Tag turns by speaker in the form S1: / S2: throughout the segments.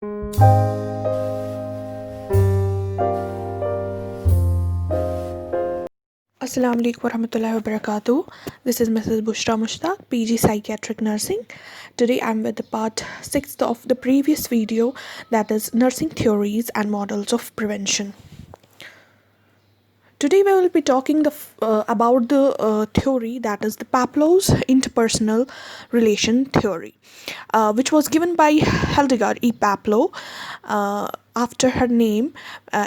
S1: Assalamu alaikum warahmatullahi wabarakatuh. This is Mrs. BUSHRA MUSHTAQ, PG Psychiatric Nursing. Today I'm with the part 6 of the previous video, that is nursing theories and models of prevention. Today we will be talking about the theory, that is the Paplow's interpersonal relation theory, which was given by Hildegard E. Peplau. After her name,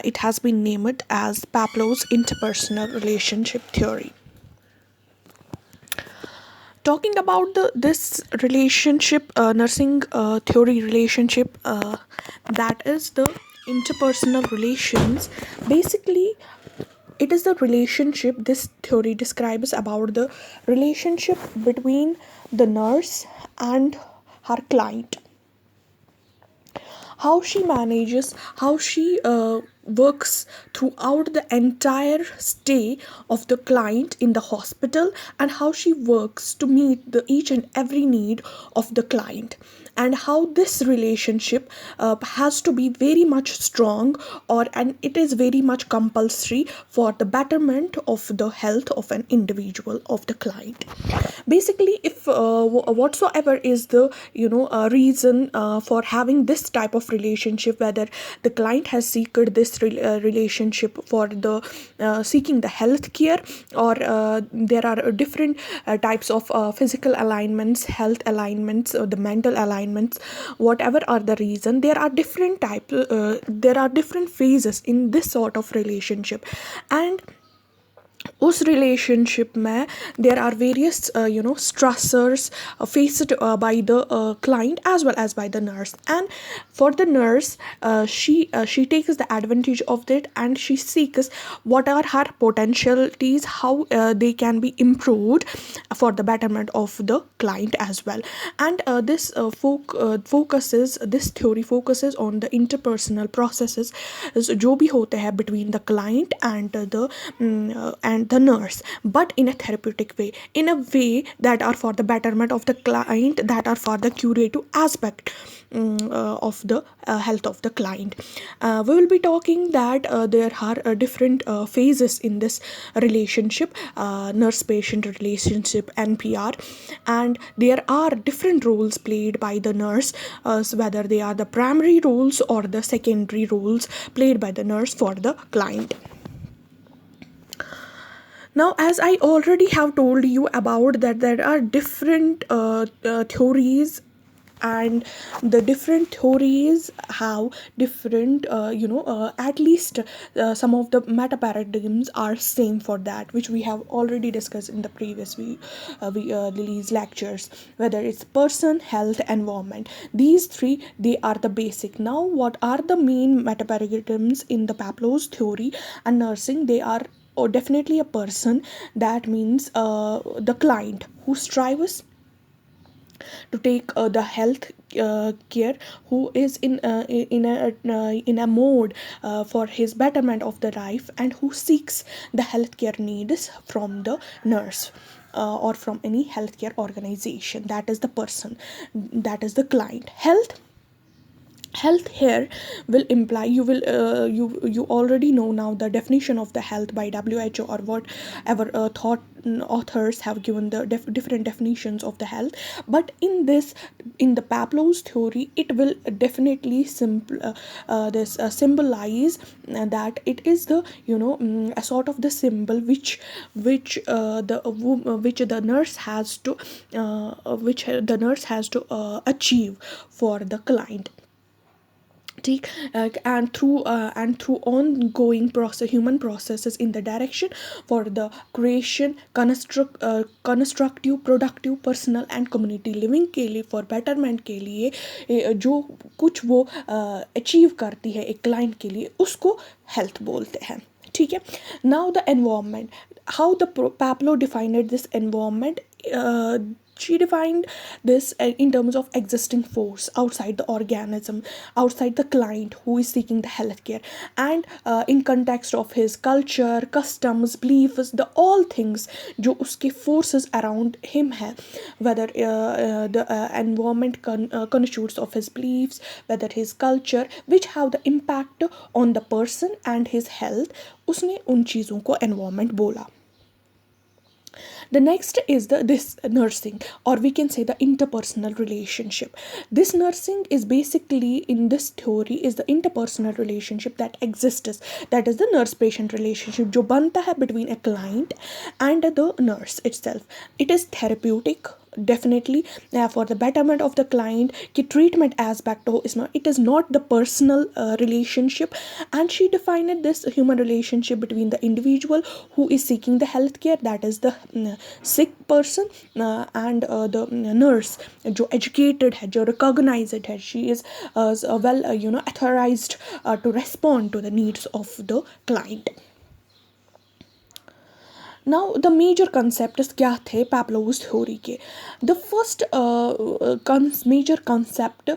S1: it has been named as Paplow's interpersonal relationship theory. Talking about this relationship, nursing theory relationship, that is the interpersonal relations. Basically, it is the relationship this theory describes about the relationship between the nurse and her client. How she manages, how she works throughout the entire stay of the client in the hospital, and how she works to meet each and every need of the client, and how this relationship has to be very much strong, and it is very much compulsory for the betterment of the health of an individual, of the client. Basically, if whatsoever is the reason for having this type of relationship, whether the client has seeked this relationship for the seeking the health care, or there are different types of physical alignments, health alignments, or the mental alignments, whatever are the reason, there are different there are different phases in this sort of relationship. And उस relationship में there are various stressors faced by the client as well as by the nurse. And for the nurse, she takes the advantage of that, and she seeks what are her potentialities, how they can be improved for the betterment of the client as well. And this theory focuses on the interpersonal processes जो भी होते हैं between the client and the nurse, but in a therapeutic way, in a way that are for the betterment of the client, that are for the curative aspect of the health of the client. We will be talking that there are different phases in this relationship, nurse-patient relationship, NPR, and there are different roles played by the nurse, whether they are the primary roles or the secondary roles played by the nurse for the client. Now, as I already have told you about that, there are different theories, and the different theories have different at least some of the meta paradigms are same for that, which we have already discussed in the previous Lily's lectures, whether it's person, health, environment. These three, they are the basic. Now, what are the main meta paradigms in the Paplow's theory and nursing? They are definitely a person, that means the client who strives to take the health care, who is in a mode for his betterment of the life, and who seeks the healthcare needs from the nurse or from any healthcare organization. That is the person, that is the client. Health here will imply, you already know now the definition of the health by WHO, or whatever authors have given the different definitions of the health. But in the Paplow's theory, it will definitely symbolize that it is the a sort of the symbol which the nurse has to achieve for the client. And through ongoing human processes in the direction for the creation, constructive, productive, personal and community living के लिए, for betterment के लिए जो कुछ वो achieve करती है एक client के लिए, उसको health बोलते हैं. ठीक है. Now the environment, how the Pablo defined this environment, she defined this in terms of existing force outside the organism, outside the client who is seeking the healthcare, and in context of his culture, customs, beliefs, the all things जो उसके forces around him है, whether the environment constitutes of his beliefs, whether his culture, which have the impact on the person and his health, उसने उन चीज़ों को environment बोला. The next is the this nursing, or we can say the interpersonal relationship. This nursing is basically, in this theory, is the interpersonal relationship that exists, that is the nurse patient relationship जो बनता है between a client and the nurse itself. It is therapeutic, definitely, for the betterment of the client कि treatment aspect हो इसमें. It is not the personal relationship, and she defined this human relationship between the individual who is seeking the healthcare, that is the sick person, and the nurse जो educated है, जो recognized है, she is well authorized to respond to the needs of the client. Now the major concepts क्या थे Pavlov's theory के? The first major concept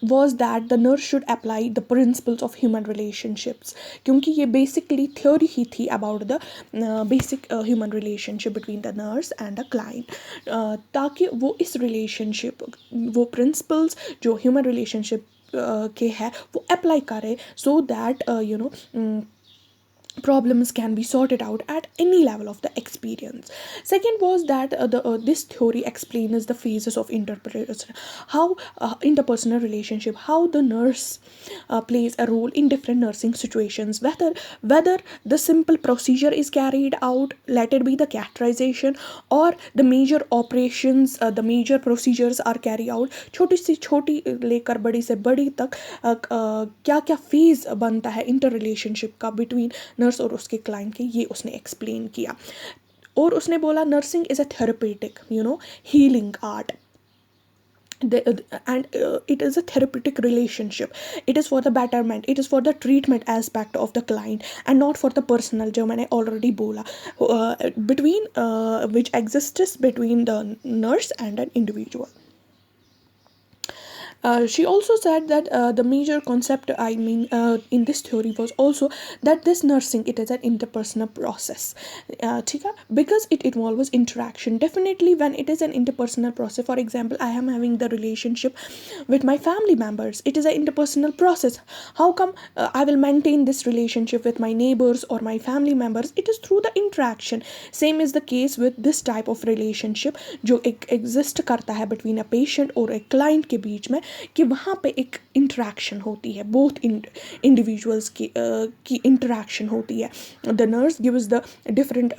S1: was that the nurse should apply the principles of human relationships, क्योंकि ये basically theory ही थी about the basic human relationship between the nurse and the client, ताकि वो इस relationship, वो principles जो human relationship के है वो apply करे, so that problems can be sorted out at any level of the experience. Second was that this theory explains the phases of interpersonal relationship, how the nurse plays a role in different nursing situations, whether the simple procedure is carried out, let it be the catheterization, or the major operations, the major procedures are carried out, छोटी से छोटी लेकर बड़ी से बड़ी तक क्या क्या फेज बनता है इंटर रिलेशनशिप का बिटवीन नर्स और उसके क्लाइंट के, ये उसने एक्सप्लेन किया. और उसने बोला nursing is a therapeutic healing art, and it is a therapeutic relationship. It is for the betterment, it is for the treatment aspect of the client, and not for the personal जो मैंने already बोला between which exists between the nurse and an individual. She also said that the major concept, in this theory was also that this nursing, it is an interpersonal process, ठीक है, because it involves interaction. Definitely, when it is an interpersonal process, for example, I am having the relationship with my family members, it is an interpersonal process. How come I will maintain this relationship with my neighbors or my family members? It is through the interaction. Same is the case with this type of relationship जो exist करता है between a patient और एक client के बीच में, कि वहाँ पे एक इंटरेक्शन होती है, बोथ इंडिविजुअल्स की इंटरेक्शन होती है. The nurse gives the different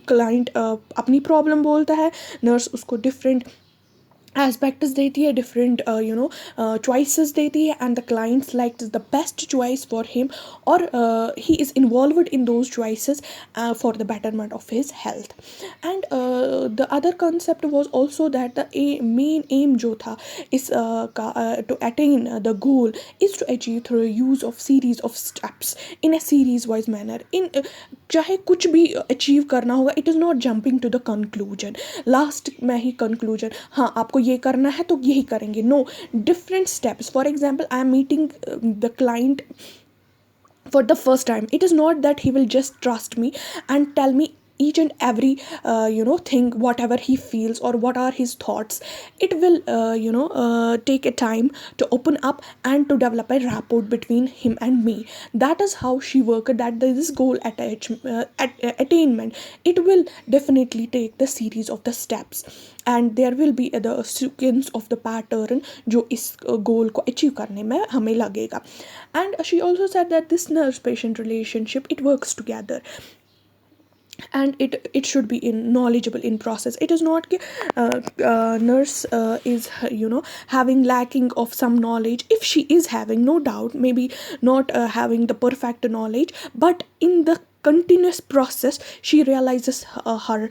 S1: client अपनी प्रॉब्लम बोलता है, नर्स उसको डिफरेंट एस्पेक्ट्स देती है, डिफरेंट choices देती है, and the client selects the best choice for him, or he is involved in those choices for the betterment of his health. And the other concept was also that the main aim जो था इस to attain the goal is to achieve through use of series of steps in a series wise manner. in चाहे कुछ भी achieve करना होगा, it is not jumping to the conclusion, last में ही कंक्लूजन, हाँ आपको ये करना है तो यही करेंगे. No, different steps. For example, I am meeting the client for the first time. It is not that he will just trust me and tell me each and every thing, whatever he feels or what are his thoughts. It will take a time to open up and to develop a rapport between him and me. That is how she worked, that this goal attainment, it will definitely take the series of the steps, and there will be the sequence of the pattern जो इस goal को achieve करने में हमें लगेगा. And she also said that this nurse patient relationship, it works together, and it should be knowledgeable in process. It is not nurse is having lacking of some knowledge. If she is having, no doubt, maybe not having the perfect knowledge, but in the continuous process she realizes her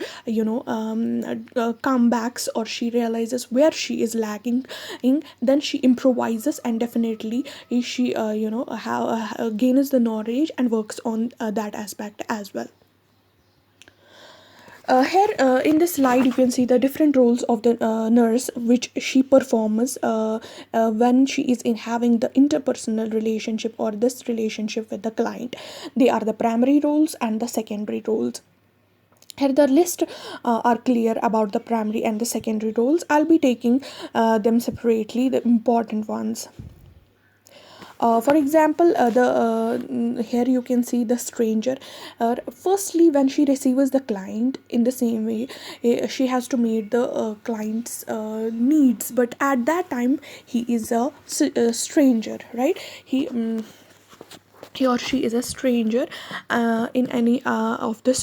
S1: comebacks, or she realizes where she is lacking in, then she improvises, and definitely she gains the knowledge and works on that aspect as well. Here in this slide you can see the different roles of the nurse which she performs when she is in having the interpersonal relationship or this relationship with the client. They are the primary roles and the secondary roles. Here the list are clear about the primary and the secondary roles. I'll be taking them separately, the important ones. For example, here you can see the stranger. Firstly, when she receives the client, in the same way, she has to meet the client's needs. But at that time, he is a stranger, right? He or she is a stranger in any of the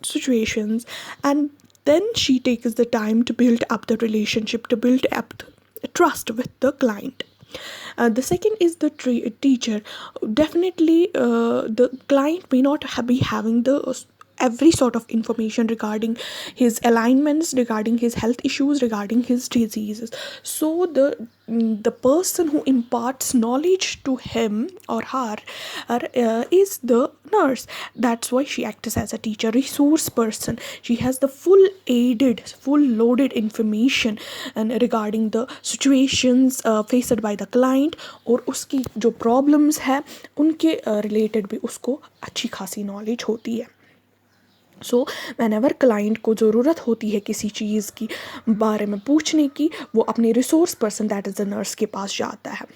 S1: situations, and then she takes the time to build up the relationship, to build up trust with the client. The second is the teacher. Definitely, the client may not be having the every sort of information regarding his alignments, regarding his health issues, regarding his diseases. So the person who imparts knowledge to him or her is the nurse. That's why she acts as a teacher, resource person. She has the full loaded information and regarding the situations faced by the client, और उसकी जो problems है उनके related भी उसको अच्छी खासी knowledge होती है. सो व्हेनेवर क्लाइंट को ज़रूरत होती है किसी चीज़ की बारे में पूछने की, वो अपने resource person that is the nurse के पास जाता है.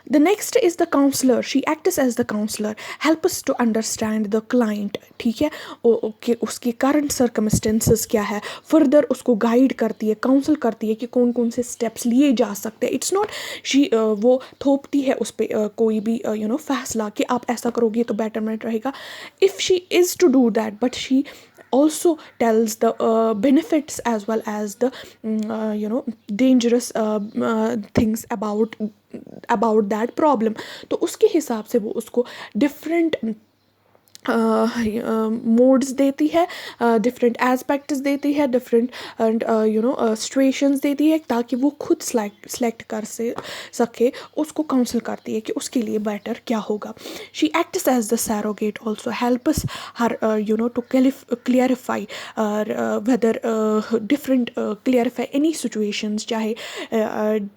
S1: The next is the counselor. She acts as the counselor, help us to understand the client. ठीक है, ओके उसके करंट सर्कमस्टेंसेस क्या है, फर्दर उसको गाइड करती है, काउंसल करती है कि कौन कौन से स्टेप्स लिए जा सकते हैं. इट्स नॉट शी वो थोपती है उस पर कोई भी फैसला कि आप ऐसा करोगे तो बेटरमेंट रहेगा. If she is to do that, but she also tells the benefits as well as the dangerous things about that problem. तो उसके हिसाब से वो उसको different मोड्स देती है, डिफरेंट एस्पेक्ट्स देती है, डिफरेंट सिचुएशंस देती है, ताकि वो खुद सेलेक्ट कर सके. उसको काउंसिल करती है कि उसके लिए बेटर क्या होगा. She acts as the surrogate also, helps her to clarify whether different clarify any situations, चाहे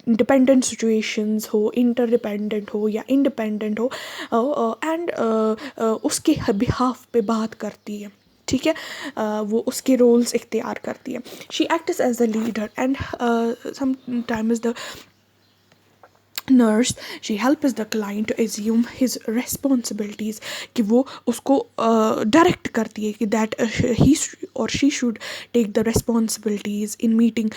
S1: डिपेंडेंट सिचुएशंस हो, इंटरडिपेंडेंट हो या इंडिपेंडेंट हो, एंड उसके बिहाफ पे बात करती है. ठीक है, वो उसके रोल्स इख्तियार करती है. She acts as a leader and sometimes the nurse, she helps the client to assume his responsibilities, कि वो उसको डायरेक्ट करती है कि that he or she should take the responsibilities in meeting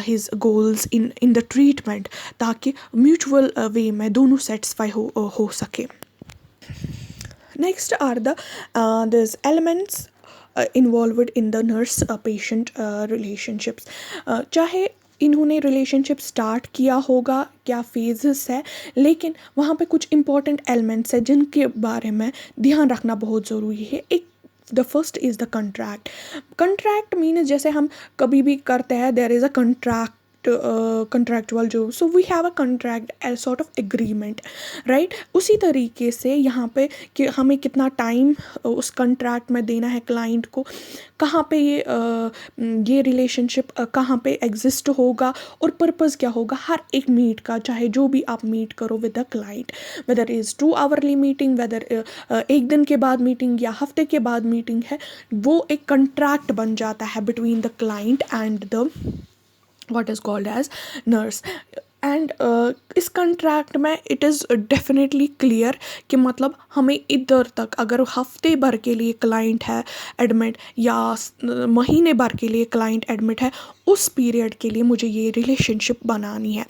S1: his goals in the treatment, ताकि mutual way में दोनों satisfy हो सके. Next are the there's elements involved in the nurse patient relationships. चाहे इन्होंने रिलेशनशिप स्टार्ट किया होगा, क्या फेजेस है, लेकिन वहाँ पे कुछ इंपॉर्टेंट एलिमेंट्स है जिनके बारे में ध्यान रखना बहुत ज़रूरी है. एक the first is the contract. Contract means जैसे हम कभी भी करते हैं, देयर इज़ अ कंट्रैक्चुअल जो, so we have a contract as sort of agreement, right. उसी तरीके से यहाँ पे कि हमें कितना टाइम उस कंट्रैक्ट में देना है क्लाइंट को, कहाँ पे ये रिलेशनशिप कहाँ पे एग्जिस्ट होगा और पर्पज़ क्या होगा हर एक मीट का, चाहे जो भी आप मीट करो with the client, whether is 2 hourly meeting, whether एक दिन के बाद मीटिंग या हफ्ते के बाद मीटिंग है, वो एक कंट्रैक्ट बन जाता है between the client and the what is called as nurse. And इस कंट्रैक्ट में इट इज़ डेफिनेटली क्लियर कि मतलब हमें इधर तक, अगर हफ्ते भर के लिए क्लाइंट है एडमिट या महीने भर के लिए क्लाइंट एडमिट है, उस पीरियड के लिए मुझे ये रिलेशनशिप बनानी है.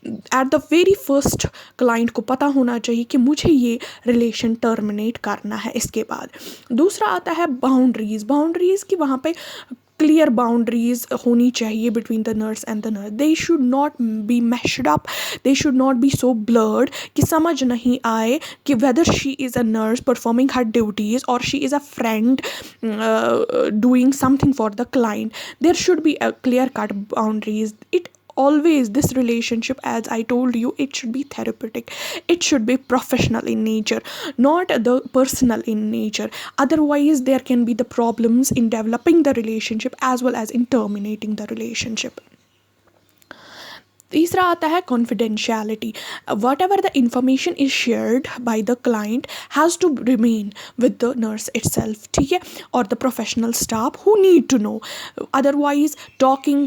S1: At the very first client को पता होना चाहिए कि मुझे ये रिलेशन टर्मिनेट करना है इसके बाद. दूसरा आता है बाउंड्रीज़ की वहाँ पे क्लियर बाउंड्रीज होनी चाहिए between the nurse and the nurse. They should not be mashed up, they should not be so blurred कि समझ नहीं आए कि whether she is a nurse performing her duties और she is a friend doing something for the client. There should be a clear cut boundaries. It always this relationship, as I told you, it should be therapeutic, it should be professional in nature, not the personal in nature. Otherwise there can be the problems in developing the relationship as well as in terminating the relationship. तीसरा आता है confidentiality. Whatever the information is shared by the client has to remain with the nurse itself, ठीक है, or the professional staff who need to know. Otherwise talking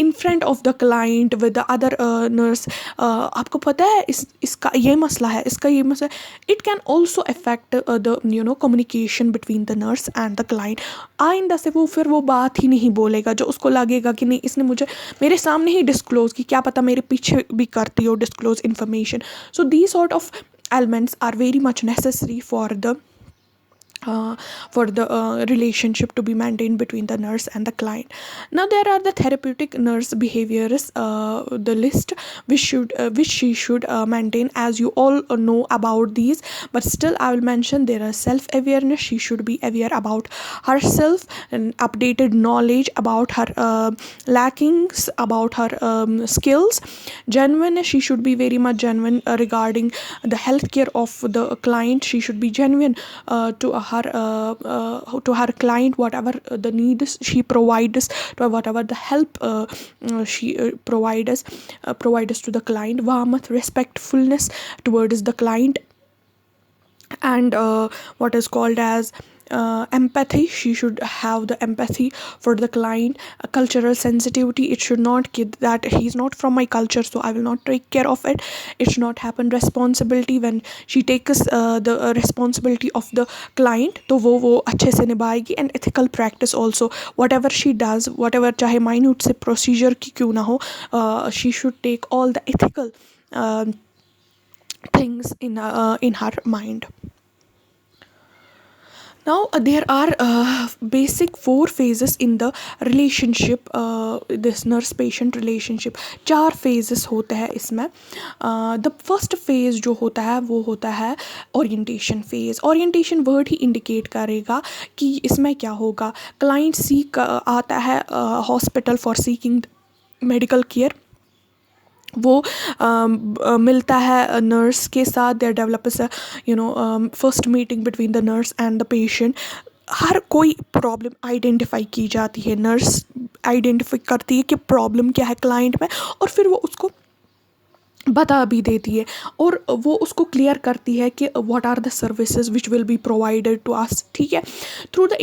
S1: in front of the client with the other nurse, आपको पता है इसका ये मसला है, इसका ये मसला है, it can also affect the communication between the nurse and the client. आइंदा से वो फिर वो बात ही नहीं बोलेगा जो उसको लगेगा कि नहीं इसने मुझे मेरे सामने ही डिस्क्लोज की, क्या पता मेरे पीछे भी करती हो disclose information. So these sort of elements are very much necessary for the relationship to be maintained between the nurse and the client. Now there are the therapeutic nurse behaviors, the list which she should maintain, as you all know about these, but still I will mention there are self-awareness. She should be aware about herself and updated knowledge about her lackings, about her skills. Genuine, she should be very much genuine regarding the healthcare of the client. She should be genuine to her client, whatever the need is she provides, to whatever the help she provides to the client. Warmth, respectfulness towards the client, and what is called as empathy. She should have the empathy for the client. Cultural sensitivity, it should not kid that he's not from my culture so I will not take care of it. It should not happen. Responsibility, when she takes the responsibility of the client तो वो अच्छे से निभाएगी. And ethical practice also, whatever she does, whatever चाहे minute से procedure की क्यों ना हो, she should take all the ethical things in her mind. Now there are basic 4 phases in the relationship, this nurse patient relationship. 4 phases होते हैं इसमें. The first phase जो होता है वो होता है orientation phase. Orientation word ही indicate करेगा कि इसमें क्या होगा. Client seek आता है hospital for seeking medical care. वो मिलता है नर्स के साथ. There develops first meeting between the nurse and the patient. हर कोई प्रॉब्लम आइडेंटिफाई की जाती है. नर्स आइडेंटिफाई करती है कि प्रॉब्लम क्या है क्लाइंट में, और फिर वो उसको बता भी देती है और वो उसको क्लियर करती है कि what are the services which will be provided to us. ठीक है, through the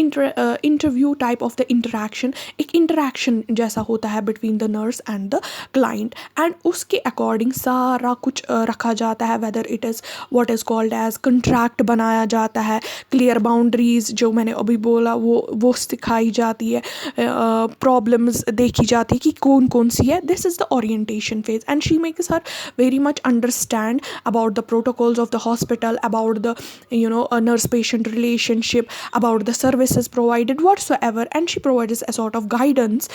S1: interview type of the interaction. एक इंटरेक्शन जैसा होता है between the nurse and the client, and उसके अकॉर्डिंग सारा कुछ रखा जाता है. Whether it is what is called as contract बनाया जाता है. क्लियर बाउंड्रीज जो मैंने अभी बोला वो सिखाई जाती है. प्रॉब्लम्स देखी जाती है कि कौन कौन सी है. This is the orientation phase, and she makes her very much understand about the protocols of the hospital, about the nurse patient relationship, about the services provided whatsoever, and she provides a sort of guidance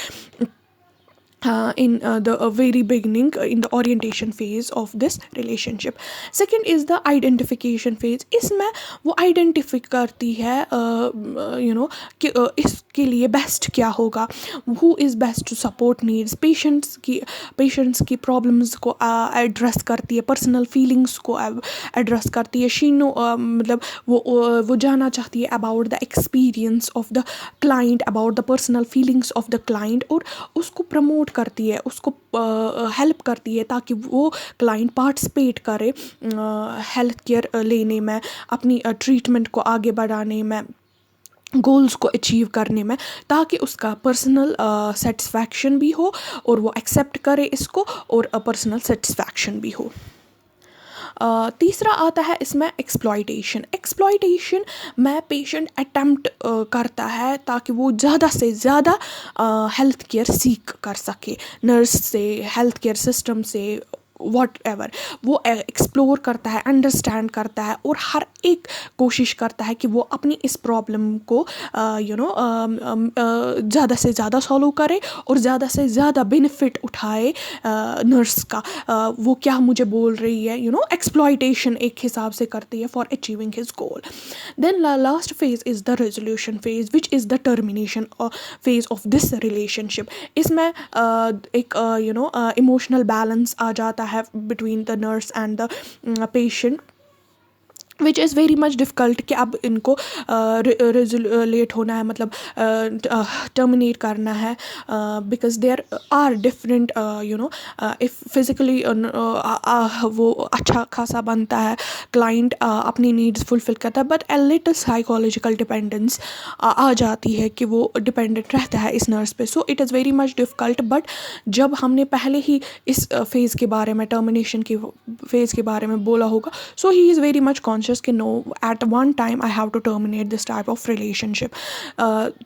S1: in the very beginning, in the orientation phase of this relationship. Second is the identification phase. इसमें वो identify करती है कि इसके लिए best क्या होगा. who is best to support needs. patients की problems को address करती है. personal feelings को address करती है. she know मतलब वो जानना चाहती है about the experience of the client, about the personal feelings of the client, और उसको promote करती है, उसको हेल्प करती है ताकि वो क्लाइंट पार्टिसिपेट करे हेल्थ केयर लेने में, अपनी ट्रीटमेंट को आगे बढ़ाने में, गोल्स को अचीव करने में, ताकि उसका पर्सनल सेटिस्फैक्शन भी हो और वो एक्सेप्ट करे इसको, और पर्सनल सेटिस्फैक्शन भी हो. तीसरा आता है इसमें एक्सप्लॉयटेशन. एक्सप्लॉयटेशन में पेशेंट अटेम्प्ट करता है ताकि वो ज़्यादा से ज़्यादा हेल्थ केयर सीख कर सके, नर्स से, हेल्थ केयर सिस्टम से, वॉट एवर. वो एक्सप्लोर करता है, अंडरस्टैंड करता है, और हर एक कोशिश करता है कि वो अपनी इस प्रॉब्लम को ज़्यादा से ज़्यादा सॉल्व करे और ज़्यादा से ज़्यादा बेनिफिट उठाए नर्स का। वो क्या मुझे बोल रही है, एक्सप्लॉयटेशन एक हिसाब से करती है for achieving his goal. Then last phase is the resolution phase which is the termination phase of this relationship. इसमें एक इमोशनल बैलेंस आ जाता है between the nurse and the patient, which is very much difficult कि अब इनको रेजुलेट होना है, मतलब टर्मिनेट करना है, because there are different if physically वो अच्छा खासा बनता है, क्लाइंट अपनी नीड्स फुलफ़िल करता है, but a little psychological dependence आ जाती है कि वो डिपेंडेंट रहता है इस नर्स पे। So it is very much difficult. But जब हमने पहले ही इस फेज़ के बारे में, टर्मिनेशन के फेज़ के बारे में बोला होगा, so he is very much conscious कि no, at one time I have to terminate this type of relationship.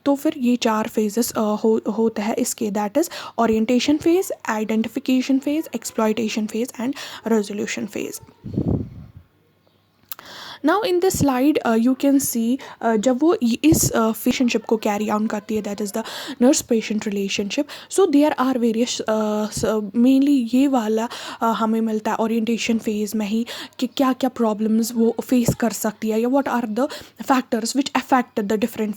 S1: तो फिर ये 4 फेजेस होते हैं इसके, that is orientation phase, identification phase, exploitation phase and resolution phase. Now in this slide you can see जब वो इस relationship को कैरी आउट करती है, that is the nurse patient relationship. So there are various, mainly ये वाला हमें मिलता है ओरिएंटेशन फेज में ही कि क्या क्या प्रॉब्लम्स वो फेस कर सकती है, या what are the factors which affect the different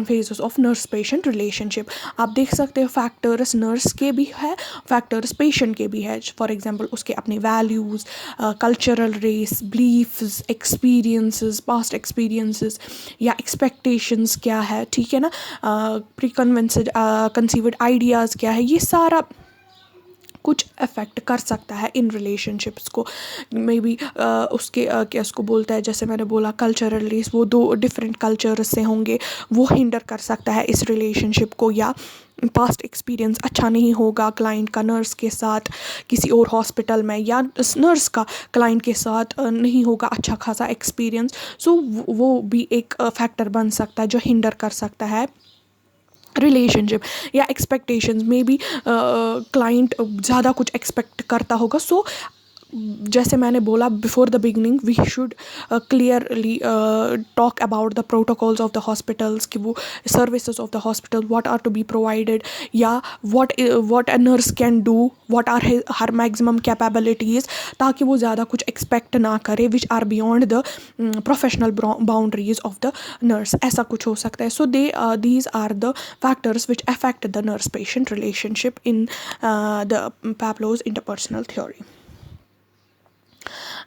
S1: phases of nurse patient relationship. आप देख सकते हो फैक्टर्स नर्स के भी है, फैक्टर्स पेशेंट के भी है। फॉर एग्जाम्पल उसके अपने values, cultural race, beliefs, experiences, past experiences या expectations क्या है, ठीक है ना, conceived ideas क्या है, ये सारा कुछ अफेक्ट कर सकता है इन रिलेशनशिप्स को। मे बी उसके क्या उसको बोलता है, जैसे मैंने बोला कल्चरल रेस, वो 2 डिफरेंट कल्चर्स से होंगे, वो हिंडर कर सकता है इस रिलेशनशिप को। या पास्ट एक्सपीरियंस अच्छा नहीं होगा क्लाइंट का नर्स के साथ किसी और हॉस्पिटल में, या नर्स का क्लाइंट के साथ नहीं होगा अच्छा खासा एक्सपीरियंस। सो वो भी एक फैक्टर बन सकता है जो हिंडर कर सकता है रिलेशनशिप। या एक्सपेक्टेशंस में भी क्लाइंट ज़्यादा कुछ एक्सपेक्ट करता होगा। सो जैसे मैंने बोला before the beginning, we should clearly talk about the protocols of the hospitals, कि वो services of the hospital what are to be provided, या what a nurse can do, what are her maximum capabilities, ताकि वो ज़्यादा कुछ expect ना करे which are beyond the professional boundaries of the nurse. ऐसा कुछ हो सकता है। So these are the factors which affect the nurse patient relationship in the Pavlov's interpersonal theory.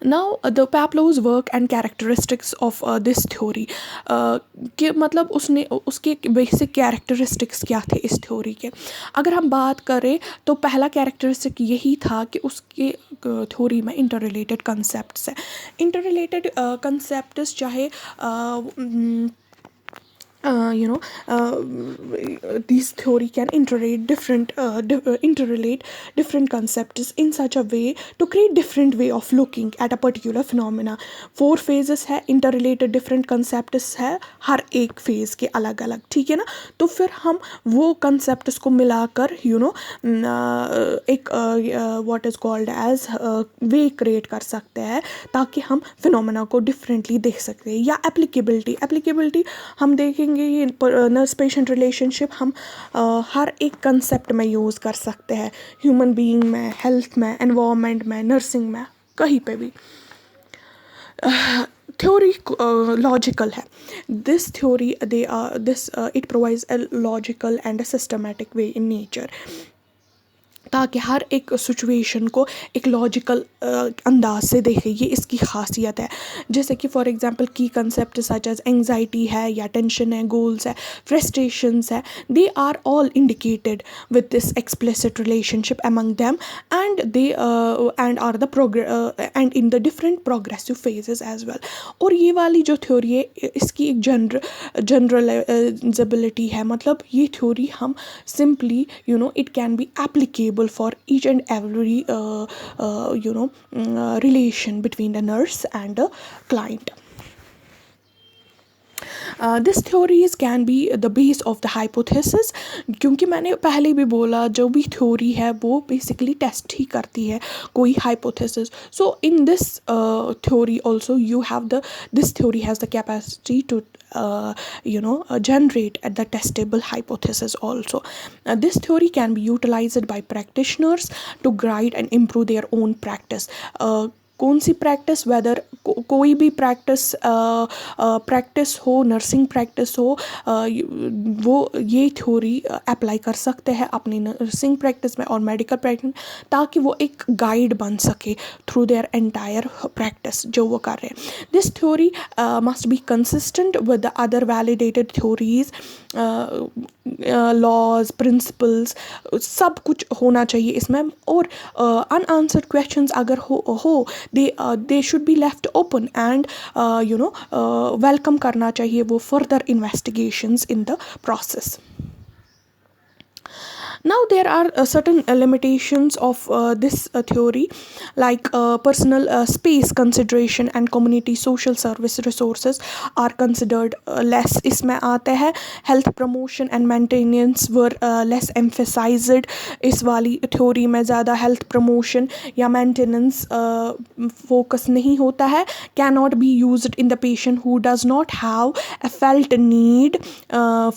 S1: Now the Pavlov's work and characteristics of this theory, कि मतलब उसके basic characteristics क्या थे इस थ्योरी के। अगर हम बात करें तो पहला कैरेक्टरिस्टिक यही था कि उसके थ्योरी में इंटर रिलेटेड कंसेप्ट्स है। इंटर रिलेटेड कंसेप्ट्स चाहे this theory can interrelate different concepts in such a way to create different way of looking at a particular phenomena. 4 phases है, interrelated different concepts है, हर एक phase के अलग अलग, ठीक है ना। तो फिर हम वो concepts को मिलाकर एक what is called as way create कर सकते हैं, ताकि हम phenomena को differently देख सकते हैं। या applicability हम देखेंगे, ये नर्स पेशेंट रिलेशनशिप हम हर एक कंसेप्ट में यूज़ कर सकते हैं, ह्यूमन बीइंग में, हेल्थ में, एनवायरनमेंट में, नर्सिंग में, कहीं पे भी। थ्योरी लॉजिकल है। This theory it provides a logical and a systematic way in nature, ताकि हर एक सिचुएशन को एक लॉजिकल अंदाज से देखे, ये इसकी खासियत है। जैसे कि फॉर एग्जांपल की कंसेप्ट सच एज एंग्जाइटी है, या टेंशन है, गोल्स है, फ्रस्ट्रेशंस है, they are all indicated with this explicit relationship among them, and they and are the end in the different progressive phases as well. और ये वाली जो थ्योरी है, इसकी एक जनरलाइजेबिलिटी है, मतलब ये थ्योरी हम simply it can be applicable for each and every relation between the nurse and the client. This theories can be the base of the hypothesis, क्योंकि मैंने पहले भी बोला जो भी थ्योरी है वो बेसिकली टेस्ट ही करती है कोई hypothesis. So in this theory also you have the this theory has the capacity to generate at the testable hypothesis also. This theory can be utilized by practitioners to guide and improve their own practice. कौन सी practice, weather कोई भी practice हो, nursing practice हो, वो ये theory apply कर सकते हैं अपनी नर्सिंग प्रैक्टिस में और मेडिकल प्रैक्टिस, ताकि वो एक गाइड बन सके थ्रू देयर एंटायर प्रैक्टिस जो वो कर रहे हैं. This theory must be consistent with the other validated theories, laws, principles, सब कुछ होना चाहिए इसमें. और अनआंसर्ड क्वेश्चंस अगर हो they should be left open and welcome करना चाहिए वो further investigations in the process. Now there are certain limitations of this theory, like personal space consideration and community social service resources are considered less. इसमें आते हैं health promotion and maintenance were less emphasized. इस वाली theory में ज़्यादा health promotion या maintenance focus नहीं होता है. Cannot be used in the patient who does not have a felt need,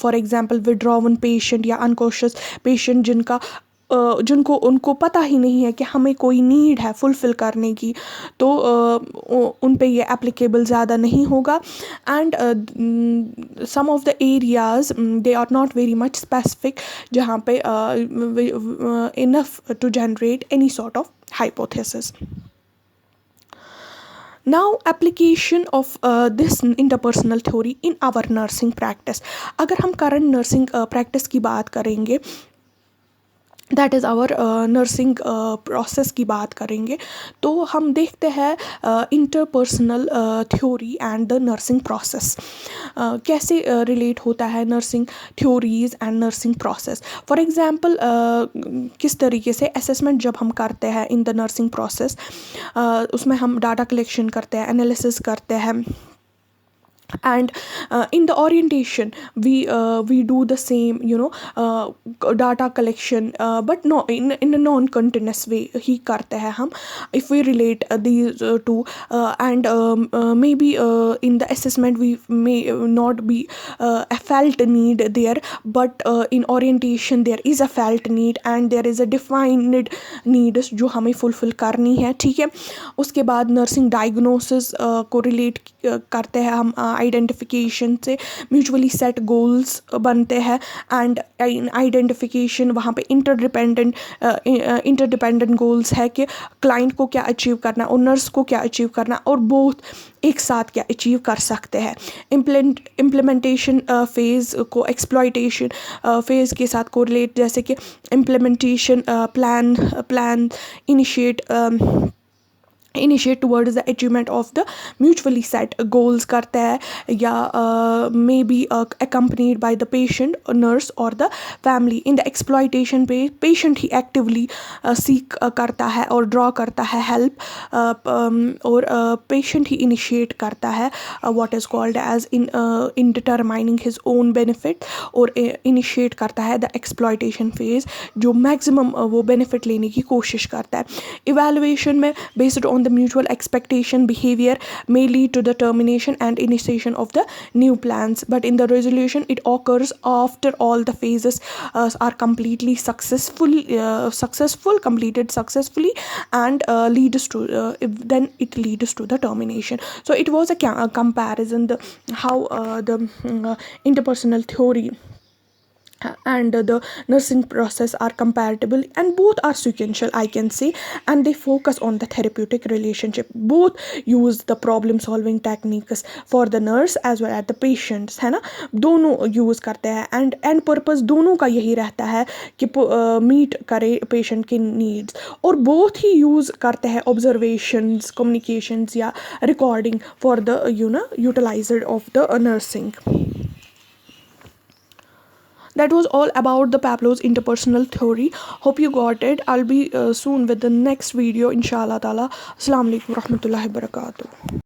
S1: for example withdrawn patient या unconscious patient जिनको उनको पता ही नहीं है कि हमें कोई नीड है फुलफ़िल करने की, तो उन पे ये एप्लीकेबल ज़्यादा नहीं होगा. And some of the areas they are not very much specific जहाँ पे enough to generate any sort of hypothesis. Now application of this interpersonal theory in our nursing practice. अगर हम current nursing practice की बात करेंगे, that is our nursing process की बात करेंगे, तो हम देखते हैं interpersonal theory and the nursing process कैसे रिलेट होता है nursing theories and nursing process. For example किस तरीके से असेसमेंट जब हम करते हैं इन द नर्सिंग प्रोसेस, उसमें हम डाटा कलेक्शन करते हैं, एनालिसिस करते हैं, and in the orientation we do the same data collection, but no in a non continuous way ही करते हैं हम. If we relate these two and maybe in the assessment we may not be a felt need there, but in orientation there is a felt need and there is a defined need जो हमें fulfill करनी है. ठीक है, उसके बाद nursing diagnosis को relate करते हैं हम आइडेंटिफिकेशन से, म्यूचुअली सेट गोल्स बनते हैं एंड आइडेंटिफिकेशन वहाँ पे इंटरडिपेंडेंट गोल्स है कि क्लाइंट को क्या अचीव करना और नर्स को क्या अचीव करना, और बोथ एक साथ क्या अचीव कर सकते हैं. इम्प्लीमेंटेशन फेज़ को एक्सप्लॉयटेशन फेज़ के साथ कोरिलेट, जैसे कि implementation plan initiate towards the achievement of the mutually set goals करता है, या may be accompanied by the patient, nurse और the family. In the exploitation पे पेशेंट ही एक्टिवली सीक करता है और ड्रॉ करता है हेल्प, और पेशेंट ही इनिशिएट करता है what is called as in determining his own benefit, और इनिशिएट करता है द एक्सप्लॉयटेशन फेज़ जो मैक्सिमम वो बेनिफिट लेने की कोशिश करता है. इवैल्यूएशन में based on the mutual expectation behavior may lead to the termination and initiation of the new plans, but in the resolution it occurs after all the phases are completely completed successfully, and leads to then it leads to the termination. So it was a comparison how the interpersonal theory and the nursing process are compatible, and both are sequential, I can say, and they focus on the therapeutic relationship. Both use the problem solving techniques for the nurse as well as the patients, है ना, दोनों use करते हैं, and and purpose दोनों का यही रहता है कि मीट करे पेशेंट की नीड्स, और बोथ ही यूज़ करते हैं ऑब्जर्वेशंस, कम्युनिकेशंस या recording for the utilized of the nursing. That was all about the Pablos interpersonal theory. Hope you got it. I'll be soon with the next video, inshallah ta'ala. Assalamu alaikum warahmatullahi wabarakatuh.